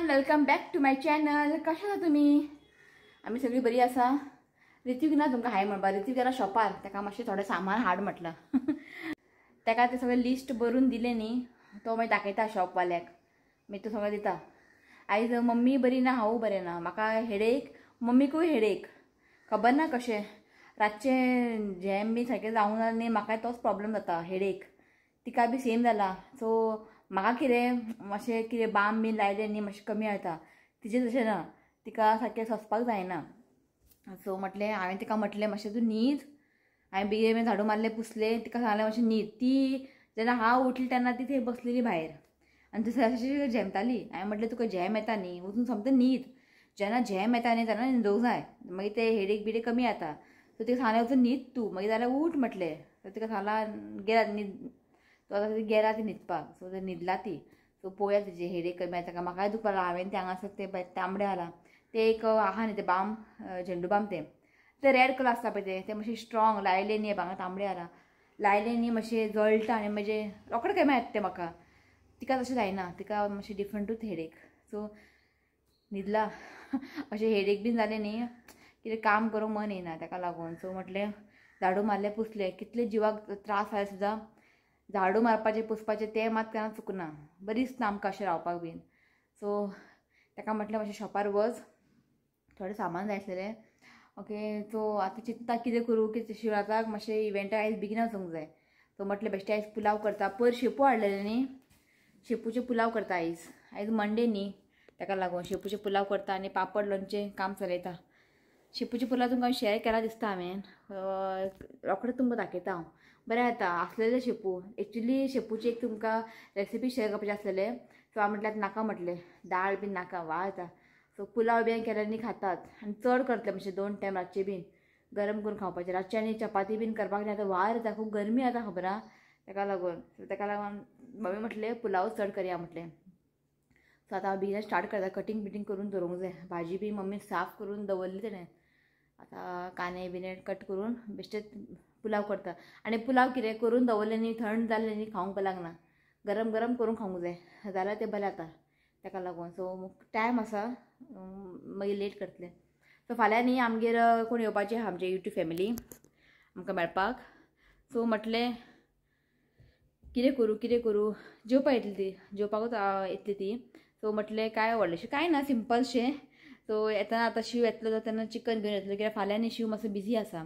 Everyone, welcome back to my channel. कशा आहात तुम्ही? आम्ही सगळी बरी आसा. ऋतिक ना तुमकां हाय म्हणपा. ऋतिक गेला शॉपार, ताका मातशें थोडें सामान हाड म्हटलं. ताका ते सगळें लिस्ट बरोवन दिलें न्ही, तो मागीर दाखयता शॉपवाल्याक. मागीर तो सगळें दिता. आयज मम्मी बरी ना, हांवूय बरें ना, म्हाका हेडेक, मम्मीकूय हेडेक. खबर ना कशें रातचें जॅम बी सारकें जावंक ना न्ही, म्हाकाय तोच प्रॉब्लेम जाता, हेडेक. तिका बी सेम जाला. सो म्हाका कितें मातशें कितें बाम बीन लायलें न्ही मातशें कमी जाता. तिजें तशें ना, तिका सारकें सोंसपाक जायना. सो म्हटलें हांवें तिका म्हटलें मातशें तूं न्हीद. हांवें बेगीन झाडू मारलें, पुसलें, तिका सांगलें मातशें न्हीद. ती जेन्ना हांव उठलें तेन्ना ती थंय बसलेली भायर आनी ती अशी झेमताली. हांवें म्हटलें तुका झेम येता न्ही, वचून सोमतें न्हीद. जेन्ना झेम येता न्ही तेन्ना न्हिदूंक जाय, मागीर ते हेडेक बिडेक कमी जाता. सो तिका सांगलें वचून न्हीद तूं, मागीर जाल्यार उठ म्हटलें. सो तिका सांगलां गेला न्हीद. तो आतां ती गेला ती न्हिदपाक. सो ते न्हिदला ती. सो पळोवया तिजे हेडेक कमी जाता काय. म्हाकाय दुखपा लागला. हांवें ते हांगासर ते तांबडे जाला ते एक आहा न्ही ते बाम, झेंडू बाम ते रेड कलर आसता पळय ते मातशें स्ट्रॉंग लायले न्ही. हांगा तांबडे जाला लायले न्ही मातशें जळटा आनी म्हणजे रोखडे कमी जाता ते म्हाका. तिका तशें जायना, तिका मातशें डिफरंटूच हेडेक. सो न्हिदला. अशें हेडेक बीन जालें न्ही, कितें काम करूंक मन येना ताका लागून. सो म्हटलें झाडू मारलें, पुसलें. कितले जिवाक त्रास जाल्यार सुद्दां झाडू मारपाचें पुसपाचें तें मात केन्ना चुकना. बरी दिसता आमकां अशें रावपाक बीन. सो ताका म्हटलें मातशें शॉपार वच, थोडें सामान जाय आसलेलें. ओके. सो आतां चिंतता कितें करूं, कितें शिवराकाक मातशें इव्हेंटाक आयज बेगीन वचूंक जाय. सो म्हटलें बेश्टें आयज पुलाव करता. पयर शेपू हाडलेलें न्ही, शेपूचे पुलाव करता आयज मंडे न्ही, ताका लागून शेपूचे पुलाव करता आनी पापड लोणचें काम चलयता. शेपूचे पुलाव तुमकां शेअर केला दिसता हांवें, रोखडें तुमकां दाखयता हांव. बरें जाता आसलेले शेपू. एक्चुली शेपूची एक तुमकां रेसिपी शेअर करपाचें आसलेलें. सो हांव म्हटल्यार नाका म्हटलें, दाळ बीन नाका, वाज येता. सो पुलाव बी केल्यार न्ही खातात आनी चड करतलें मातशें 2 टायम रातचें बीन गरम करून खावपाचें. रातचें आनी चपाती बीन करपाक न्ही, आतां वार येता, खूब गरमी जाता खबर आहा. ताका लागून मम्मी म्हटलें पुलाव चड करया म्हटलें. सो आतां हांव बेगीन स्टार्ट करता. कटींग बिटींग करून दवरूंक जाय. भाजी बी मम्मी साफ करून दवरली तेणें. आतां कांदे बिने कट करून बेश्टें पुलाव करता. आनी पुलाव कितें करून दवरलें न्ही, थंड जालें न्ही खावंक लागना. गरम गरम करून खावंक जाय, जाल्यार तें बरें जाता ताका लागून. सो टायम आसा, मागीर लेट करतलें. सो फाल्यां न्ही आमगेर कोण येवपाचें आहा, आमचे यूट्यूब फॅमिली आमकां मेळपाक. सो म्हटलें कितें करूं जेवपाक येतली ती, जेवपाकूच येतली ती. सो म्हटलें काय व्हडलेंशें कांय ना, सिंपलशें. सो येतना आतां शिव येतलो तेन्ना चिकन घेवन येतलो, कित्याक फाल्यां न्ही शिव मातसो बिजी आसा.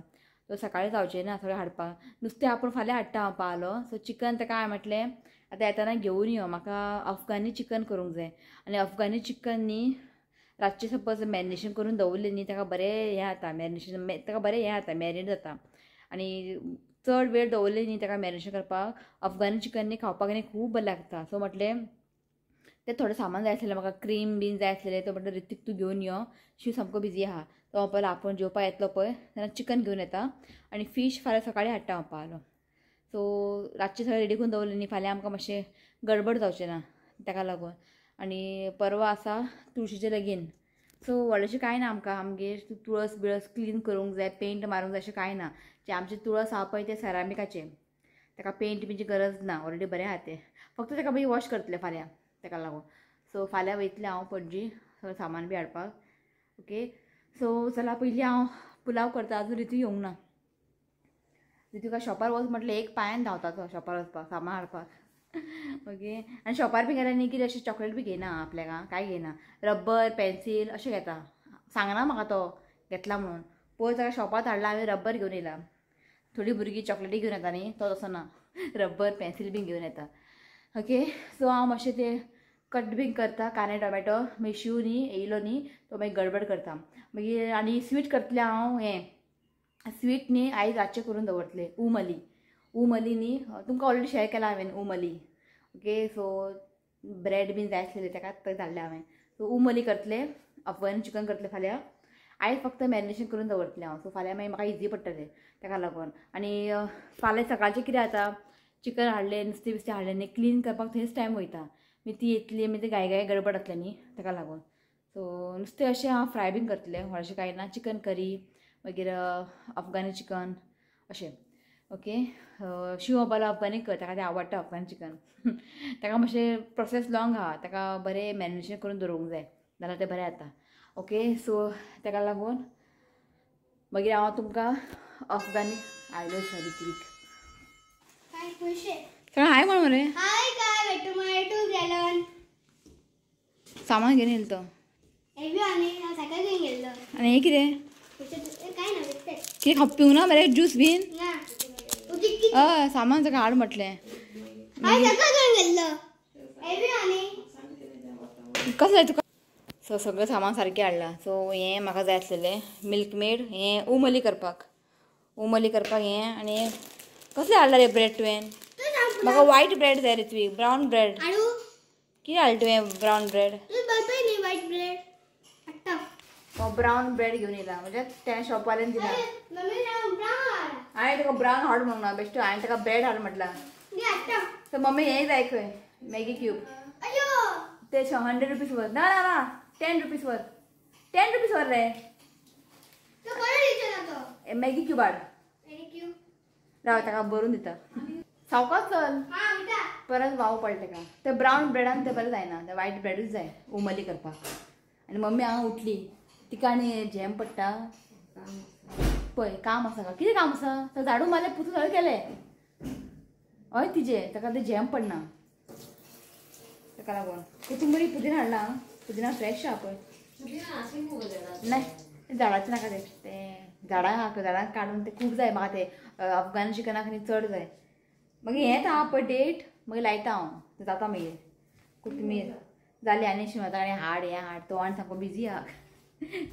तो सकाळीं जावचें ना सगळें हाडपाक. नुस्तें आपूण फाल्यां हाडटा हांव पावलो. सो चिकन ताका हांवें म्हटलें आतां येताना घेवन यो, म्हाका अफगानी चिकन करूंक जाय. आनी अफगानी चिकन न्ही रातचें सपोज मॅरिनेशन करून दवरलें न्ही ताका बरें हें जाता, मॅरिनेशन ताका बरें हें जाता, मॅरिनेट जाता. आनी चड वेळ दवरलें न्ही ताका मॅरिनेशन करपाक, अफगानी चिकन न्ही खावपाक न्ही खूब बरें लागता. सो म्हटलें तें थोडें सामान जाय आसलेलें म्हाका, क्रीम बीन जाय आसलेलें. तो म्हटलें ऋतीक तूं घेवन यो, शिव सामको बिजी आहा. तो हांव पयलो आपूण जेवपाक येतलो पळय तेन्ना चिकन घेवन येता आनी फीश फाल्यां सकाळीं हाडटा हांव पावलो. सो रातचें सगळें रेडी करून दवरलें न्ही, फाल्यां आमकां मातशें गडबड जावचें ना ताका लागून. आनी परवा आसा तुळशीचें लगीन. सो व्हडलेंशें कांय ना आमकां. आमगेर तुळस बिळस क्लीन करूंक जाय, पेंट मारूंक जाय अशें कांय ना. जें आमचें तुळस आहा पळय तें सेरामिकाचें, ताका पेंट बीची गरज ना, ऑलरेडी बरें आहा तें. फक्त ताका मागीर वॉश करतलें फाल्यां ताका लागून. सो फाल्यां वयतलें हांव पणजी सगळें सामान बी हाडपाक. ओके. सो चला पयलीं हांव पुलाव करता. अजून ऋतू येवंक ना. ऋतुका शॉपार वच म्हटलें, एक पांयान धांवता तो शॉपार वचपाक सामान हाडपाक. ओके. आनी शॉपार बी गेल्यार न्ही कितें अशें चॉकलेट बी घेयना आपल्याक, कांय घेयना. रब्बर पेन्सील अशें घेता. सांगना म्हाका तो घेतला म्हणून. पयर ताका शॉपार हाडला हांवें रब्बर घेवन येयला. थोडीं भुरगीं चॉकलेटी घेवन येता न्ही, तो तसो ना, रब्बर पेन्सील बीन घेवन येता. ओके. सो हांव मातशें तें कट बीन करता, कांदे टोमॅटो. मागीर शिव न्ही येयलो न्ही तो मागीर गडबड करता. मागीर आनी स्वीट करतलें हांव. हें स्वीट न्ही आयज रातचें करून दवरतलें, उमली न्ही तुमकां ऑलरेडी शेअर केला हांवें उमली. ओके. सो ब्रेड बीन जाय आसलेलें ताका धाडलें हांवें. सो उमली करतलें, अफगानी चिकन करतलें फाल्यां. आयज फक्त मॅरिनेशन करून दवरतलें हांव. सो फाल्यां मागीर म्हाका इजी पडटलें ताका लागून. आनी फाल्यां सकाळचें कितें जाता, चिकन हाडलें, नुस्तें बिस्तें हाडलें न्ही, क्लीन करपाक थंयच टायम वयता. मागीर ती येतली, मागीर ते गाय गडबड जातलें न्ही ताका लागून. सो नुस्तें अशें हांव फ्राय बीन करतलें, व्हडलेंशें कांय ना. चिकन करी मागीर अफगानी चिकन अशें. ओके. शिव बाबाला अफगानी कर, ताका तें आवडटा अफगान चिकन. ताका मातशें प्रोसेस लॉंग आहा, ताका बरें मॅरिनेशन करून दवरूंक जाय, जाल्यार तें बरें जाता. ओके. सो ताका लागून मागीर हांव तुमकां अफगानी आयलो ऋत्विक सगळं हाय म्हण मरे. सामान घेवन येयलो तो. आनी हें कितें कितें खावप पिवं ना मरे ज्यूस बीन. हय सामान सगळें हाड म्हटलें. कसं जाय तुका. सो सगळें सामान सारकें हाडलां. सो हें म्हाका जाय आसलेलें मिल्क मेड, हें उमली करपाक हें. आनी कसलें हाडलां रे ब्रेड तुवें. म्हाका वायट ब्रेड जाय ऋत्विक, ब्रावन ब्रेड. कितें हाडलें तुवें ब्रावन ब्रेड. ब्रावन ब्रेड घेवन येयला म्हणजे त्या शॉपवाल्यान दिला. हांवें तुका ब्रावन हाड म्हणूंक ना बेश्टो, हांवें ताका ब्रेड हाड म्हटलां. सो मम्मी हें जाय खंय मॅगी क्यूब ते 100 रुपीज वर. ना ना ना 10 रुपीज वर. 10 रुपीज वर रे मॅगी क्यूब हाड. राव ताका बरोवन दिता. सावकाश चल परत वाव पडले ताका. ते ब्रावन ब्रेडान ते बरें जायना, ते वायट ब्रेडूच जाय उमली करपाक. आनी मम्मी हांव उठली तिका आनी जॅम पडटा पळय. काम आसा का कितें काम आसा. तो झाडू मारलें पुसून सगळें केलें. हय तिजें ताका तें जॅम पडना ताका लागून. कोथिंबरी पुदिना हाडला. पुदिना फ्रेश आहा पळय. नाही झाडाचें नाका तें झाडांक काडून तें खूब जाय म्हाका. तें अफगान चिकनाक न्ही चड जाय. मागीर हेंच आहा पळय डेट मागीर लायता हांव. तें जाता मागीर. कोथमीर जाली आनी शिवता आनी हाड हें हाड. तो आनी सामको बिजी आहा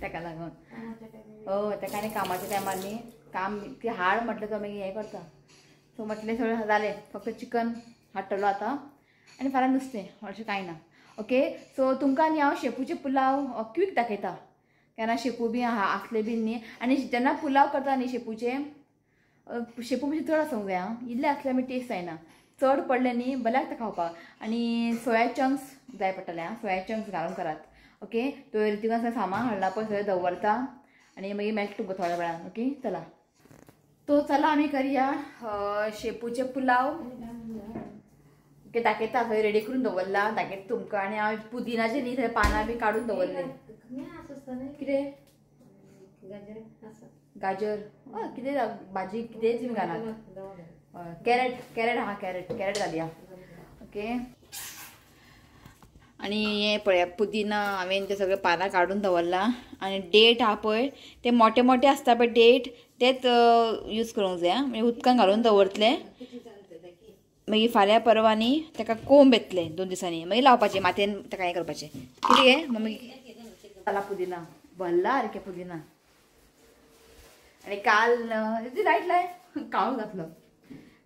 ताका लागून. हय ताका आनी कामाच्या टायमार न्ही काम ती हाड म्हटलें तो मागीर हें करता. सो म्हटलें सगळें जालें फक्त चिकन हाडटलो आतां आनी फाल्यां नुस्तें अशें कांय ना. ओके. सो तुमकां न्ही हांव शेपूचे पुलाव क्वीक दाखयता. केन्ना शेपू बी आसले बीन न्ही. आनी जेन्ना पुलाव करता न्ही शेपूचे शेपू मातशें चड आसूंक जाय आं. इल्ले आसल्यार मागीर टेस्ट जायना. चड पडले न्ही बरें लागता खावपाक. आनी सोया चंक्स जाय पडटले आं. सोया चंक्स घालून करात. ओके. तो ऋतिकान सामान हाडला पळय सगळें दवरता आनी मागीर मेळटा तुमकां थोड्या वेळान. ओके चला. तो चला आमी करया शेपूचे पुलाव. ओके दाखयता खंय रेडी करून दवरला दाखयता तुमकां. आनी हांव पुदिनाचे न्ही थंय पानां बी काडून दवरले. कितें गाजर हय कितें भाजी कितेंच बी घालात. कॅरेट आहा कॅरेट घालया. ओके. आनी हें पळया पुदिना हांवें ते सगळे पानां काडून दवरला. आनी डेट आहा पळय ते मोटे मोटे आसता पळय डेट तेच यूज करूंक जाय. म्हणजे उदकान घालून दवरतले मागीर फाल्यां परवा न्ही ताका कोंब येतले 2 दिसांनी मागीर लावपाचें मातयेन ताका हें करपाचें. कितें गे मम्मी जाला पुदिना भरला सारकें पुदिना. आनी काल लायट लाय काळो घातलो.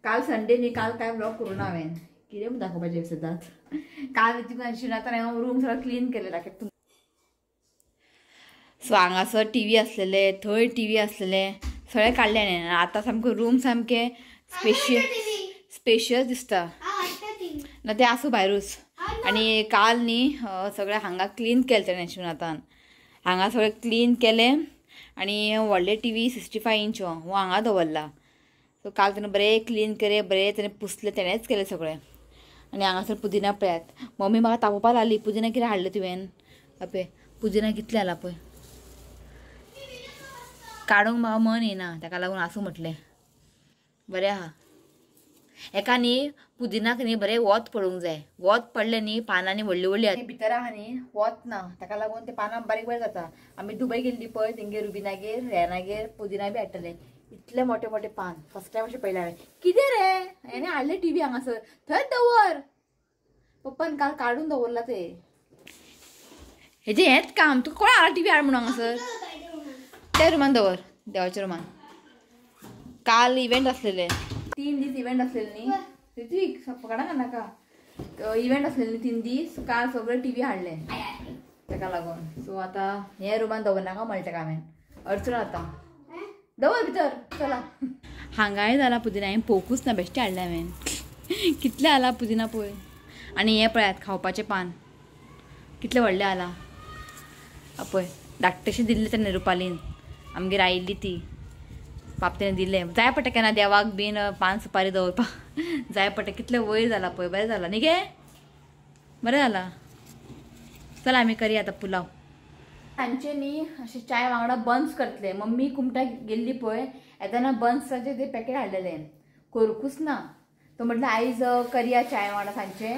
काल संडे न्ही काल कांय ब्लॉग करूं ना हांवें. कितें म्हूण दाखोवपाचें सदांच. काल शिवनाथान हांवें रूम सगळें क्लीन केलें दाखयता तुमकां. सो हांगासर टीव्ही आसलेले थंय टीव्ही आसलेले सगळें काडलें हांवें. आतां सामको रूम सामकें स्पेशियस दिसता ना तें आसूं भायरूच. आनी काल न्ही सगळें हांगा क्लीन केलें तेणें शिवनाथान. हांगा सगळें क्लीन केलें आनी व्हडले टीव्ही 65 इंच हो हांगा दवरला. सो काल तेणें बरें क्लीन केलें बरें तेणें पुसलें तेणेंच केलें सगळें. आनी हांगासर पुदिना पळयात. मम्मी म्हाका तापोवपा लागली पुदिना कितें हाडलें तुवें. पळय पुदिना कितले जाला पळय. काडूंक म्हाका मन येना ताका लागून आसूं म्हटलें. बरें आहा. हेका न्ही पुदिनाक न्ही बरें वत पडूंक जाय. वत पडलें न्ही पानांनी व्हडलीं व्हडलीं भितर आहा न्ही वत ना ताका लागून ते पानां बारीक बारीक जाता. आमी दुबय गेल्ली पळय तेंगे रुबिनागेर रेनागेर पुदिना बी हाडटले. इतले मोटे मोटे पान फस्ट टायम अशें पळयलें हांवें. कितें रे हेणें हाडलें टीव्ही हांगासर थंयच दवर. पप्पान काल काडून दवरला ते. हेजें हेंच काम तुका कोण हाडला टीव्ही हाड म्हणून हांगासर. त्या रुमान दवर देवाच्या रुमान. काल इव्हेंट आसलेले 3 दीस इव्हेंट आसलेले न्ही ऋत्विक पकडा नाका. इव्हेंट आसलेले 3 दीस काल सगळे टीव्ही हाडले ताका लागून. सो आतां हे रुमान दवरनाका म्हणलें ताका हांवें. अडचण जाता दवर भितर चला. हांगाय जाला पुदिना हांवें पळोवंकूच ना बेश्टें हाडलें हांवें. कितलें जाला पुदिना पळय. आनी हें पळयात खावपाचें पान कितलें व्हडलें जाला. पळय धाकटेशें दिल्लें तेणें रुपालीन आमगेर आयिल्ली ती. बापतेने दिले जाय पडटा केन्ना देवाक बीन पान सुपारी दवरपाक जाय पडटा कितले वयर जाला पळय बरें जाला न्ही गे बरें जाला चला आमी करी आतां पुलाव तांचे न्ही अशें चाय वांगडा बन्स करतले मम्मी कुमटा गेल्ली पळय येताना बन्साचे ते पॅकेट हाडलेले कोरकूच ना तो म्हटलं आयज करया चाय वांगडा सांजचे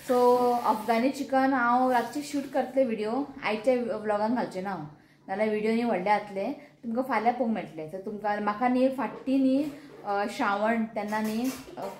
सो अफगानी चिकन हांव रातचे शूट करतले व्हिडिओ आयच्या व्लॉगान घालचे ना हांव नाल्यार व्हिडिओ न्ही व्हडले जातले तुमकां फाल्यां पळोवंक मेळटले सो तुमकां म्हाका न्ही फाटी न्ही श्रावण तेन्ना न्ही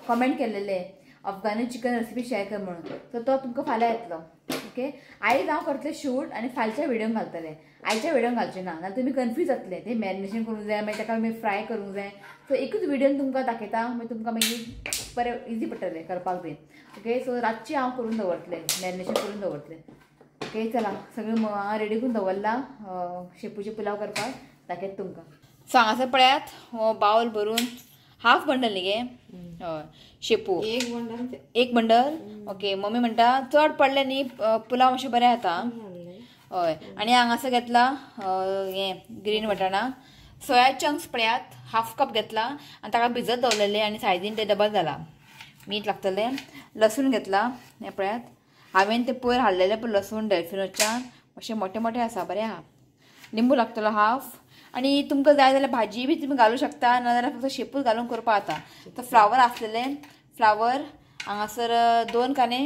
कमेंट केलेले अफगानी चिकन रेसिपी शेअर कर म्हणून सो तो तुमकां फाल्यां येतलो ओके आयज हांव करतलें शूट आनी फालच्या व्हिडिओन घालतलें आयच्या व्हिडिओन घालचें ना नाल्यार तुमी कन्फ्यूज जातले ते मॅरिनेशन करूंक जाय मागीर ताका मागीर फ्राय करूंक जाय सो एकूच व्हिडिओन तुमकां दाखयता मागीर तुमकां मागीर बरें इजी पडटलें करपाक बीन ओके सो रातची हांव करून दवरतलें मॅरिनेशन करून दवरतलें ओके चला सगळें हांव रेडी करून दवरला शेपूचे पुलाव करपाक दाखयता तुमकां सो हांगासर पळयात हो बावल भरून हाफ बंडल न्ही गे हय शेपू एक बंडल ओके मम्मी म्हणटा चड पडले न्ही पुलाव मातशें बरें जाता हय आनी हांगासर घेतला हें ग्रीन वटाणा सोया चंक्स पळयात हाफ कप घेतला आनी ताका भिजत दवरलेले आनी सायडीन ते डबल जाला मीठ लागतलें लसूण घेतला हें पळयात हांवें ते पयर हाडलेले पळय लसूण डेल्फिनोच्यान अशें मोठे मोठे आसा बरें आहा लिंबू लागतलो हाफ आनी तुमकां जाय जाल्यार भाजी बी तुमी घालूं शकता नाजाल्यार फक्त शेपूच घालून करपाक जाता तो फ्लावर आसलेले फ्लावर हांगासर 2 कांदे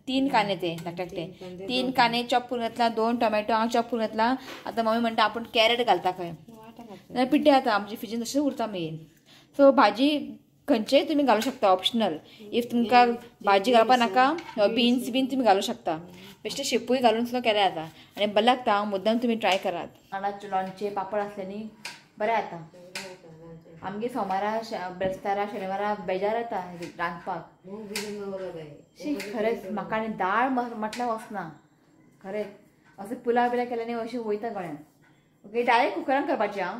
3 कांदे ते धाकटे 3 कांदे चॉप करून घेतला 2 टोमॅटो हांव चॉप करून घेतला आतां मम्मी म्हणटा आपूण कॅरेट घालता खंय नाल्यार पिड्डे जाता आमचे फ्रिजीन तशेंच उरता मागीर सो भाजी खंयचेय तुमी घालूं शकता ऑप्शनल इफ तुमकां भाजी घालपा नाका बीन्स बीन तुमी घालूं शकता बेश्टे शेपूय घालून सुद्दां केलें जाता आनी बरें लागता मुद्दाम तुमी ट्राय करात आणाचे लोणचे पापड आसले न्ही बरें जाता आमगे सोमारा बेस्तारा शेनवारा बेजार येता रांदपाक खरेंच म्हाका आनी दाळ म्हटल्यार वचना खरेंच अशें पुलाव बिलाव केले न्ही अशें वयता गळ्यान ओके डायरेक्ट कुकरान करपाचें हांव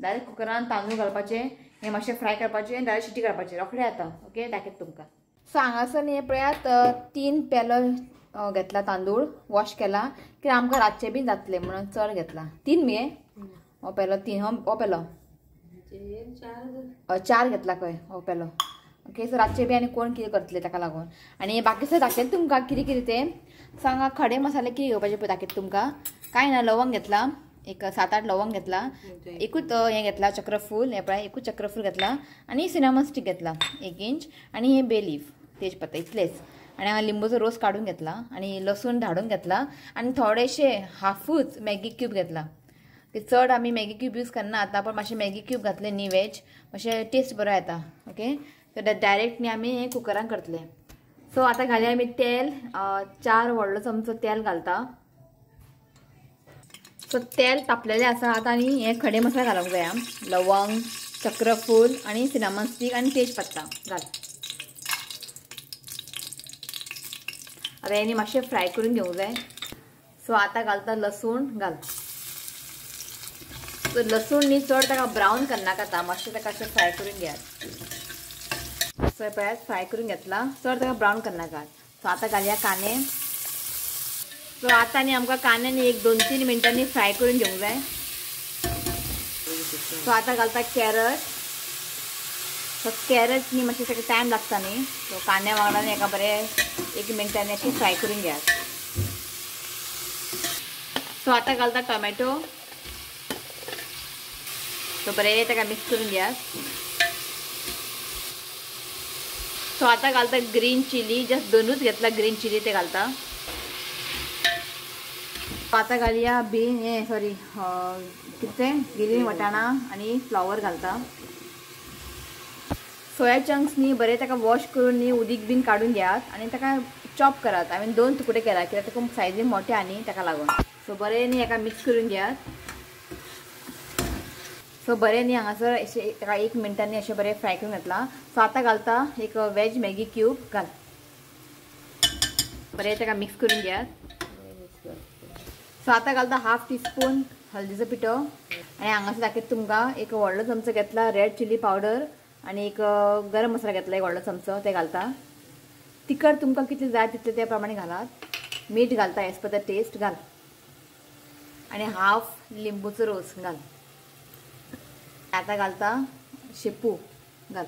डायरेक्ट कुकरान तांदूळ घालपाचें हें मातशें फ्राय करपाचें आनी डायरेक्ट शिटी करपाचें रोखडें जाता ओके दाखयता तुमकां सो हांगासर न्ही पळयात 3 पेलो घेतला तांदूळ वॉश केला कित्याक आमकां रातचें बीन जातलें म्हणून चड घेतला 3 मगे हो पेलो 3 हो पेलो 4 घेतला खंय हो पेलो ओके सो रातचे बी आनी कोण कितें करतले ताका लागून आनी बाकी सगळें दाखयता तुमकां कितें कितें तें सांगा खडे मसाले कितें घेवपाचे पळय दाखयता तुमकां कांय ना लवंग घेतला एक 7-8 लवंग घेतला एकूच हें घेतला चक्रफूल हें पळय एकूच चक्रफूल घेतला आनी सिनामन स्टिक घेतला 1 इंच आनी हें बे लीफ तेजपत्ता इतलेंच आनी हांगा लिंबूचो रोस काडून घेतला आनी लसूण धाडून घेतला आनी थोडेशे हाफूच मॅगी क्यूब घेतला चड आमी मॅगी क्यूब यूज करना आतां पण मातशें मॅगी क्यूब घातले न्ही वेज मातशें टेस्ट बरो येता ओके सो डायरेक्ट न्ही आमी हें कुकरान करतले सो आतां घालया आमी तेल 4 व्हडलो चमचो तेल घालता सो तेल तापलेलें आसा आतां न्ही हे खडे मसाले घालूंक जाय लवंग चक्रफूल आनी सिनामन स्टिक आनी तेजपत्ता घाल आतां हें न्ही मातशें फ्राय करून घेवंक जाय सो आतां घालता लसूण घाल सो लसूण न्ही चड ताका ब्रावन करनाका आतां मातशें ताका अशें फ्राय करून घेयात सो पळयात फ्राय करून घेतला चड ताका ब्रावन करनाका सो आतां घालया कांदे सो आतां न्ही आमकां कांदे न्ही 1-2-3 मिनटांनी फ्राय करून घेवंक जाय सो आतां घालता कॅरट सो कॅरट न्ही मातशें ताका टायम लागता न्ही सो कांद्या वांगडा न्ही हेका बरें 1 मिनटांनी अशें फ्राय करून घेयात सो आतां घालता टोमॅटो सो बरें ताका मिक्स करून घेयात सो आतां घालता ग्रीन चिली जस्ट 2च घेतला ग्रीन चिली ते घालता आतां घालया बीन हें सॉरी कितें ग्रीन वटाणा आनी फ्लावर घालता सोया चंक्स न्ही बरें ताका वॉश करून न्ही उदीक बीन काडून घेयात आनी ताका चॉप करात हांवें 2 तुकडे केला कित्याक ताका सायजीन मोठे आहा न्ही ताका लागून सो बरें न्ही हेका मिक्स करून घेयात सो बरें न्ही हांगासर अशें ताका 1 मिनटांनी अशें बरें फ्राय करून घेतला सो आतां घालता एक वेज मॅगी क्यूब घाल बरें ताका मिक्स करून घेयात सो आतां घालता हाफ टीस्पून हळदीचो पिठो आनी हांगासर दाखयता तुमकां एक व्हडलो चमचो घेतला रेड चिली पावडर आनी एक गरम मसाला घेतला एक व्हडलो चमचो ते घालता तिखट तुमकां कितले जाय तितले त्या प्रमाणे घालात मीठ घालता एज पर द टेस्ट घाल आनी हाफ लिंबूचो रोस घाल आता घालता शेपू घाल.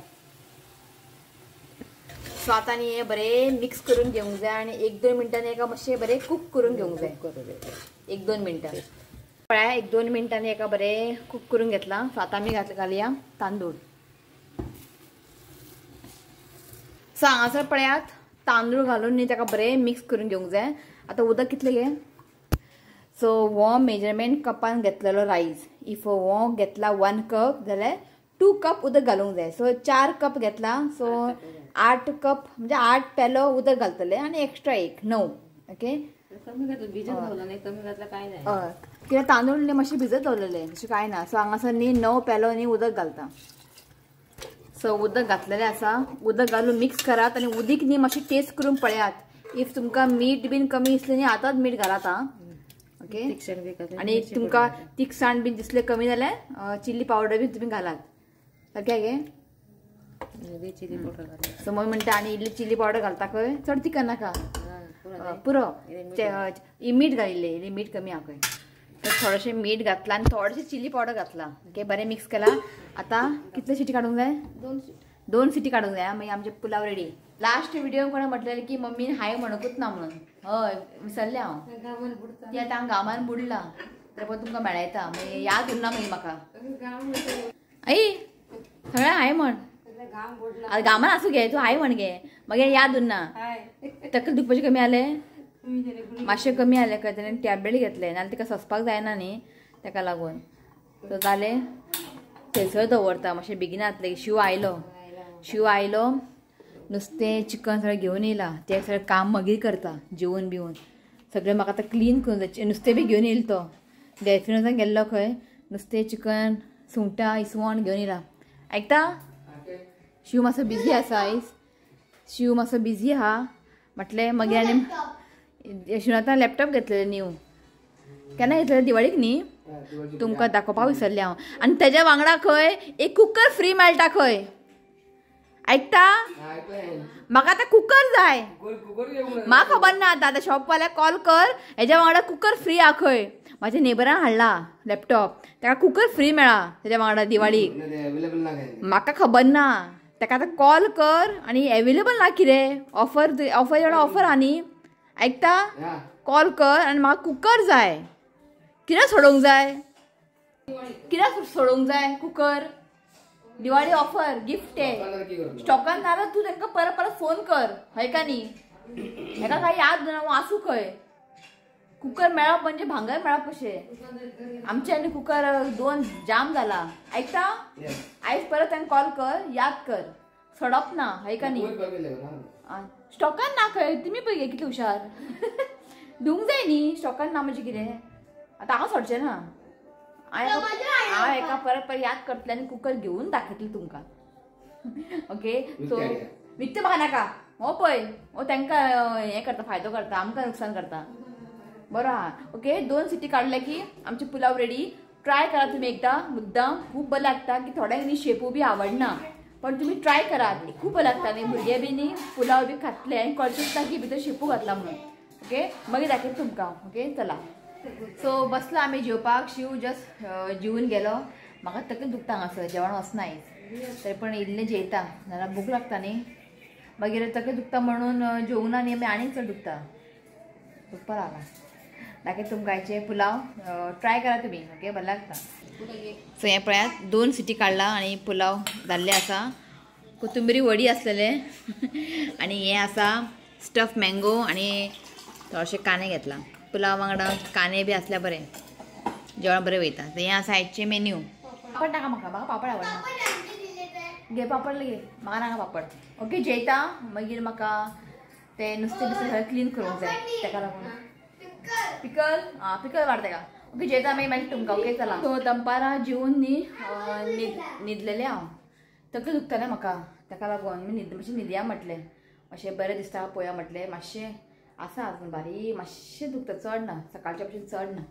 सो आता हे बरे मिक्स करून घेऊंक जाय आणि 1-2 मिनिटांनी एका मातशे बरे कुक करून घेऊंक जाय. 1-2 मिनिटां पळया 1-2 मिनिटांनी एका बरे कुक करून घेतला. सो आता आमी घालया तांदूळ. सो हांगासर पळयात तांदूळ घालून न्ही ताका बरे मिक्स करून घेऊंक जाय. आता उदक कितले घे. सो हो मेजरमेंट कपान घेतलेलो रायस. इफ हो घेतला 1 कप जाल्यार 2 कप उदक घालूंक जाय. सो 4 कप घेतला सो 8 कप म्हणजे 8 पेलो उदक घालतले आणि एक्स्ट्रा 1 9. ओके कमी घातलं भिजत घालून नाही कमी घातलं काय नाही. कित्याक तांदूळ न्ही मातशे भिजत दवरलेले तशें काय ना. सो हांगासर न्ही 9 पेलो न्ही उदक घालता. सो उदक घातलेलें आसा. उदक घालून मिक्स करात आणि उदीक न्ही मातशी टेस्ट करून पळयात. इफ तुमकां मीठ बीन कमी दिसलें न्ही आतांच मीठ घालात आं. ओके आणि तुमकां तिखसाण बीन दिसलें कमी जाल्यार चिली पावडर बीन तुमी घालात. सारकें गे चिली पावडर घाला. सो मग म्हणटा आणि इल्ली चिली पावडर घालता खंय चड तिखट नाका पुरो. मीठ घालिल्लें इल्लें मीठ कमी आहा खंय. तर थोडेशें मीठ घातला आणि थोडेशें चिली पावडर घातला. ओके बरें मिक्स केला. आता कितले सिटी काडूंक जाय. 2 सिटी काडूंक जाय. मागीर आमचे पुलाव रेडी. लास्ट व्हिडिओ कोणा म्हटलेलें की मम्मीन हाय म्हणकूच ना म्हणून. हय विसरलें हांव. ती आतां हांव गांवान बुडला तर पळय तुमकां मेळयता मागीर याद उरना मागीर म्हाका. आई सगळें हाय म्हण. आता गांवान आसूं गे तूं हाय म्हण गे मागीर याद उरना. तकली दुखपाचें कमी जालें मातशें कमी जालें खंय ताणें टॅबलेट घेतले नाल्यार तिका ससपाक जायना न्ही ताका लागून. सो जालें थंयसर दवरता मातशें बेगीन जातलें. शिव आयलो नुस्तें चिकन सगळें घेवन येयला. तें सगळें काम मागीर करता जेवण बिवून सगळें म्हाका आतां क्लीन करून जाय. नुस्तें बी घेवन येयलो तो डॅल्फिनोसान गेल्लो खंय नुस्तें चिकन सुंगटां इसवण घेवन येयला. आयकता शिव मातसो बिजी आसा आयज. शिव मातसो बिजी आहा म्हटलें मागीर आनी शिवन आतां लॅपटॉप घेतलेलें न्यू. केन्ना घेतलेलें दिवाळीक न्ही. तुमकां दाखोवपाक विसरलें हांव. आनी तेज्या वांगडा खंय एक कुकर फ्री मेळटा खंय. आयकता म्हाका आतां कुकर जाय. म्हाका खबर ना आतां शॉपवाल्याक कॉल कर हेज्या वांगडा कुकर फ्री आहा खंय. म्हाज्या नेबरान हाडला लॅपटॉप ताका कुकर फ्री मेळा तेज्या वांगडा दिवाळीक. म्हाका खबर ना ताका आतां कॉल कर आनी एवेलेबल ना कितें ऑफर ऑफर आहा न्ही. आयकता कॉल कर आनी म्हाका कुकर जाय. कित्याक सोडूंक जाय कित्याक सोडूंक जाय कुकर. दिवाळी ऑफर गिफ्ट आहे स्टॉकान ना तूं तांकां परत फोन कर हय का न्ही. हेका काय याद ना आसूं खंय. कुकर मेळप म्हणजे भांगर मेळप कशें. आमचे आनी कुकर 2 जाम जाला. आयकता आयज परत तांकां कॉल कर याद कर सोडप ना हय का न्ही. स्टॉकान ना खंय तुमी पळय गे कितले हुशार. दिवंक जाय न्ही स्टॉकान ना म्हणजे कितें. आतां हांव सोडचें ना. हांव एका परत याद करतलें आनी कुकर घेवन दाखयतलें तुमकां. ओके सो विकतें म्हाका नाका. हो पळय हो तांकां हें करता फायदो करता आमकां नुकसान करता. बरो आहा. ओके 2 सिटी काडले की आमचे पुलाव रेडी. ट्राय करा तुमी एकदां मुद्दाम खूब बरें लागता. की थोड्यांक न्ही शेपू बी आवडना पण तुमी ट्राय करात खूब बरें लागता न्ही. भुरगे बी न्ही पुलाव बी खातले आनी कळचें दिसता की भितर शेपू घातला म्हणून. ओके मागीर दाखयता तुमकां. ओके चला. सो बसलो आमी जेवपाक. शिव जस्ट जेवून गेलो. म्हाका तकली दुखता हांगासर जेवण वचना आयज तरी पण इल्लें जेयता नाल्यार भूक लागता न्ही. मागीर तकली दुखता म्हणून जेवना न्ही आनीक चड दुखता. दुखपा लागला. दाखयता तुमकां आयचे पुलाव. ट्राय करा तुमी. ओके बरें लागता. सो हें पळयात 2 सिटी काडला आनी पुलाव जाल्ले आसा. कोथंबिरी वडी आसलेले आनी हें आसा स्टफ मँगो आनी थोडेशे कांदे घेतला. पुलाव वांगडा कांदे बी आसल्यार बरें जेवण बरें वयता. हें आसा आयचे मेन्यू. पापड नाका म्हाका पापड आवडना. घे पापड घे म्हाका नाका पापड. ओके जेयता मागीर म्हाका तें नुस्तें बिस्तें सगळें क्लीन करूंक जाय ताका लागून. पिकल वाड ताका. ओके जेयता मागीर मेळटा तुमकां. ओके चला. सो दनपारां जेवून न्ही न्हिदलेलें हांव. तकली दुखतालें म्हाका ताका लागून मातशें न्हिदया म्हटलें. मातशें बरें दिसता पळोवया म्हटलें. मातशें आसा पूण बारीक मातशें दुखता चड ना सकाळच्या भशेन चड ना.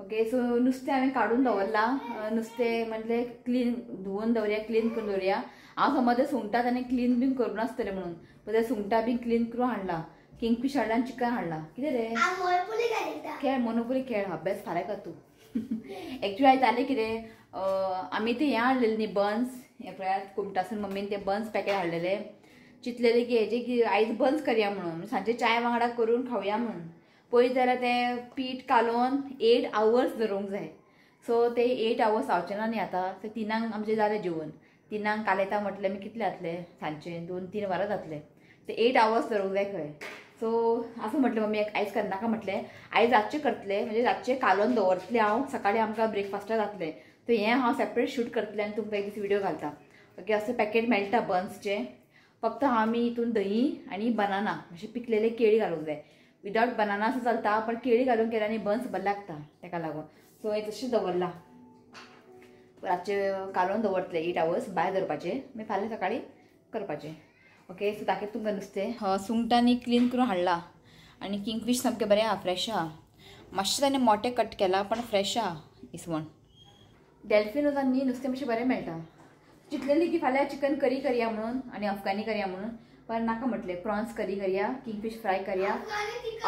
ओके सो नुस्तें हांवें काडून दवरलां. नुस्तें म्हणलें क्लीन धुवन दवरया क्लीन करून दवरया. हांव समज तें सुंगटां ताणें क्लीन बीन करूं नासतलें म्हणून पण तें सुंगटां बीन क्लीन करून हाडलां. किंगफीश हाडलां आनी चिकन हाडलां. कितें रे खेळ मोनोपोली खेळ अभ्यास फाल्यां कर तूं. एक्चुली आयज जालें कितें आम्ही ते हें हाडलेले न्ही बन्स हे पळयात कुमटासून मम्मीन ते बन्स पॅकेट हाडलेले चिंतलेले की हेजे की आयज बन्स करया म्हणून सांजचे चाय वांगडा करून खावया म्हणून पळयत जाल्यार ते पीठ कालोवन 8 hours दवरूंक जाय सो ते 8 hours जावचे ना न्ही आतां ते 3 आमचे जाले जेवण 3 काल येता म्हटलें आमी कितले जातले सांजचे 2-3 वरां जातले ते 8 hours दवरूंक जाय खंय सो असं म्हटलें मम्मी आयज करनाका म्हटलें आयज रातचे करतले म्हणजे रातचे कालोवन दवरतले हांव सकाळी आमकां ब्रेकफास्टाक जातले सो हें हांव सेपरेट शूट करतलें आनी तुमकां एक दीस व्हिडिओ घालता ओके असं पॅकेट मेळटा बन्सचे फक्त आमी हितून दही आनी बनाना अशें पिकलेले केळी घालूंक जाय विदाउट बनाना असं चलता पण केळी घालून केल्यार आनी बन्स बरें लागता ताका लागून सो हें तशें दवरलां रातचे कालोवन दवरतले 8 hours भायर दवरपाचे मागीर फाल्यां सकाळी करपाचे ओके सो दाखयता तुमकां नुस्तें सुंगटांनी क्लीन करून हाडला आनी किंगफीश सामकें बरें आहा फ्रेश आहा मातशें ताणें मोटें कट केला पण फ्रेश आहा इसवण डेल्फिनोजांनी नुस्तें मातशें बरें मेळटा चिंतलेली की फाल्यां चिकन करी करया म्हणून आनी अफगानी करया म्हणून पण नाका म्हटलें प्रॉन्स करी करया किंगफीश फ्राय करया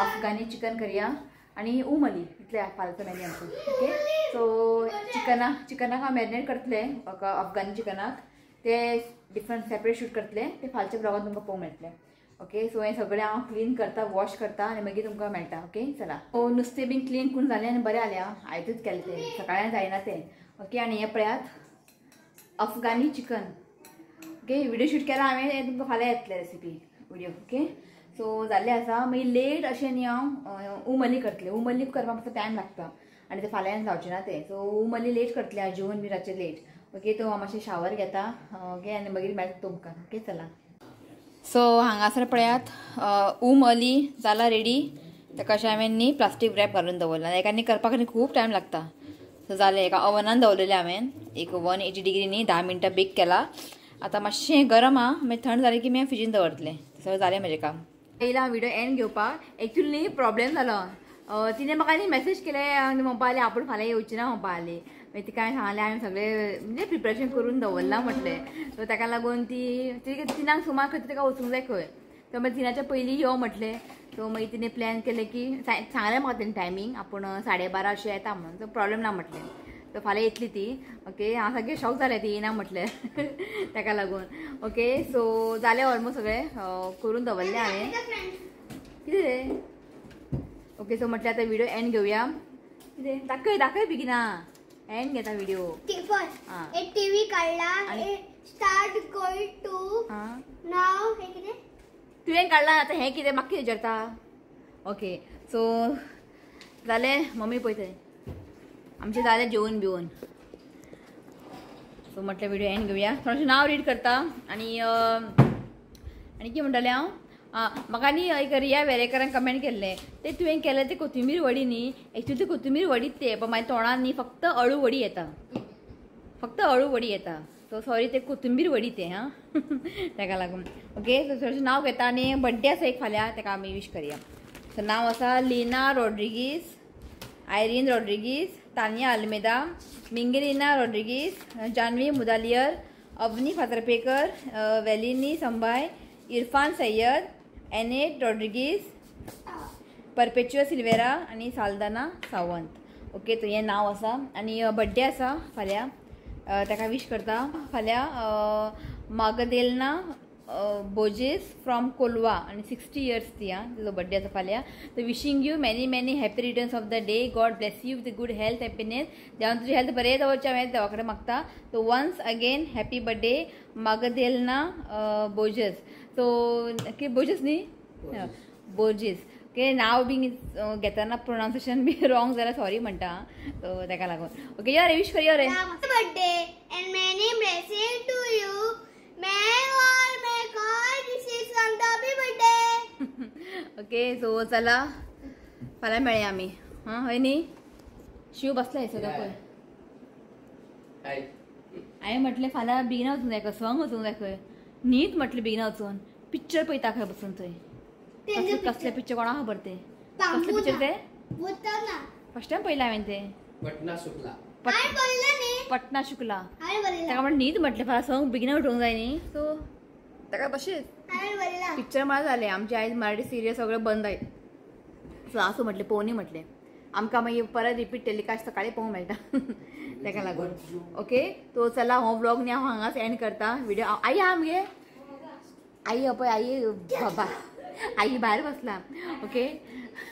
अफगानी चिकन करया आनी उमली इतलें फाल्यां मेन्यू आमचो ओके सो चिकनाक हांव मॅरिनेट करतले अफगानी चिकनाक ते डिफरंट सेपरेट शूट करतले ते फालच्या ब्लॉगान तुमकां पळोवंक मेळटलें ओके सो हें सगळें हांव क्लीन करता वॉश करता आनी मागीर तुमकां मेळटा ओके चला सो नुस्तें बीन क्लीन करून जालें आनी बरें जालें आयजूच केलें तें सकाळीं जायना तें ओके आनी हें पळयात अफगानी चिकन ओके व्हिडिओ शूट केला हांवें तुमकां फाल्यां येतलें रेसिपी व्हिडिओ ओके सो जाल्लें आसा मागीर लेट अशें न्ही हांव उमली करतलें उमली करपाक मातसो टायम लागता आनी ते फाल्यां जावचें ना तें सो उमली लेट करतलें हांव जेवण बी रातचें लेट ओके तो हांव मातशें शावर घेता ओके आनी मागीर मेळटा तुमकां ओके चला सो हांगासर पळयात उमली जाला रेडी ताका अशें हांवें न्ही प्लास्टीक रॅप घालून दवरला एका न्ही करपाक न्ही खूब टायम लागता सो जालें एका ओवनान दवरलेलें हांवें एक 180 degree न्ही 10 minutes बेक केला आतां मातशें गरम आहा मागीर थंड जालें की हांवें फ्रिजीन दवरतलें सगळें जालें म्हजें काम येयला व्हिडिओ एंड घेवपाक एक्चुअली न्ही प्रॉब्लेम जालो तिणें म्हाका न्ही मेसेज केलें म्हणपा लागली आपूण फाल्यां येवची ना म्हणपा लागली मागीर तिका हांवें सांगलें हांवें सगळें म्हणजे प्रिपरेशन करून दवरलां म्हटलें सो ताका लागून ती 3 सुमार खंय ताका वचूंक जाय खंय सो मागीर 3च्या पयलीं यो म्हटलें सो मागीर तिणें प्लॅन केलें की सांगलें म्हाका तेणें टायमींग आपूण 12:30 अशें येता म्हणून सो प्रॉब्लेम ना म्हटलें सो फाल्यां येतली ती ओके हांव सारकें शॉक जालें ती येना म्हटलें ताका लागून ओके सो जालें ऑलमोस्ट सगळें करून दवरलें हांवें कितें ओके सो म्हटलें आतां व्हिडिओ एंड घेवया कितें दाखय बेगिना एंड घेता व्हिडिओ एक टीव्ही काढला आणि स्टार्ट गोइंग टू नाव हे किती तुवें काढला आतां हें कितें म्हाका कितें विचारता ओके सो जालें मम्मी पळयताय आमचें जालें जेवण बिवून सो म्हटलें व्हिडिओ एंड घेवया थोडेंशें नांव रीड करता आनी कितें म्हणटालें हांव म्हाका न्ही एक रिया वेरेकरान कमेंट केल्लें ते तुवें केलें ते कोथिंबीर वडी न्ही एक्चुअली ती कोथिंबीर वडीच ते पण म्हाज्या तोंडान न्ही फक्त अळू वडी येता फक्त अळू वडी येता सो सॉरी ते कोथिंबीर वडी ते हां ताका लागून ओके सो थोडेंशें नांव घेता आनी बड्डे आसा एक फाल्यां ताका आमी विश करया सो नांव आसा लिना रॉड्रिगीस आयरीन रॉड्रिगीस तानिया अल्मेदा मिंगेलिना रॉड्रिगीस जानवी मुदालियर अवनी फातर्पेकर वेलिनी संभाय इरफान सय्यद एनेट रॉड्रिगीस परपेच्युआ सिल्वेरा आनी साल्दाना सावंत ओके तो हें नांव आसा आनी बड्डे आसा फाल्यां ताका विश करता फाल्यां मागदेलना बोजेस फ्रॉम कोलवा आनी 60 years ती तिजो बड्डे आसा फाल्यां so wishing you many many happy returns of the day God bless you with good health happiness देवान तुजें हेल्थ बरें दवरचें हांवें देवा कडेन मागता so once again happy birthday मागदेलना बोजेस सो की बोजेस न्ही बोर्जीस ओके नांव बी घेतना प्रोनाउन्सिएशन बी रॉंग जाल्यार सॉरी म्हणटा सो ताका लागून ओके या रे विश कर यो रे birthday and many blessing to you may और may God wishes from happy birthday okay so चला फाल्यां मेळया आमी हां हय न्ही शिव बसला सगळं पळय हांवें म्हटलें फाल्यां बेगिना वचूंक जाय खंय संग वचूंक जाय खंय न्हीद म्हटलें बेगिना वचून पिक्चर पळयता खंय बसून थंय कसले पिक्चर कोणा खबर ते कसले पिक्चर ते फर्स्ट टायम पळयलें हांवें ते पटना शुक्ला ताका म्हण न्हीद म्हटलें फाल्यां संग बेगिना उठोवंक जाय न्ही सो ताका तशेंच पिक्चर म्हळ्यार जालें आमचे आयज मराठी सिरियल सगळें बंद आयत सो आसूं म्हटलें पळोवनी म्हटलें आमकां मागीर परत रिपीट टेलिकास्ट सकाळी पळोवंक मेळटा ताका लागून. ओके, तो चला हो व्लॉग न्ही हांव हांगाच एंड करता. व्हिडिओ आई आमगे आई पळय आई बाबा आई भायर बसला. ओके,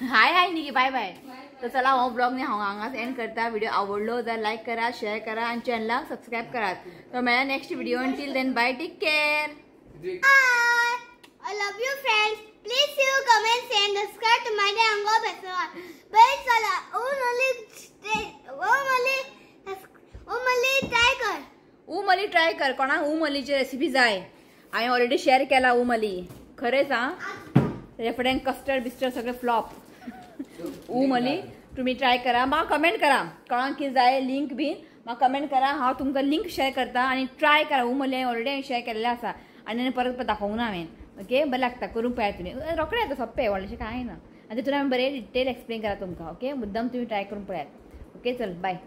हाय निकी, बाय बाय. तर चला हो ब्लॉग न्ही हांव हांगाच एंड करता. व्हिडिओ आवडलो जाल्यार लायक करा, शेअर करा आणि चॅनलाक सबस्क्राईब करा. तर मेळ्या next video. Till then bye, take care. Bye. I love you, friends. Please leave comments and subscribe to my Ango Pessoa. Bye, Sala. Try कर. उमली ट्राय कर. कोणाक उमलीची रेसिपी जाय? हांवें ऑलरेडी शेअर केला उमली. खरेंच हां, तेज्या फुड्यान कस्टर्ड बिस्टर्ड सगळें फ्लॉप. उमली तुम्ही ट्राय करा. म्हाका कमेंट करा कोणाक कितें जाय, लिंक बीन म्हाका कमेंट करा. हांव तुमकां लिंक शेअर करता आणि ट्राय करा. उमली हांवें ऑलरेडी शेअर केल्लें आसा आनी परत दाखोवंक ना हांवें. ओके, बरें लागता, करून पळयात तुमी. रोखडें येता, सोंपें, व्हडलेशें कांय ना. आनी तितून हांवें बरें डिटेल एक्सप्लेन करा तुमकां. ओके, मुद्दाम तुम्ही ट्राय करून पळयात. ओके, चल बाय.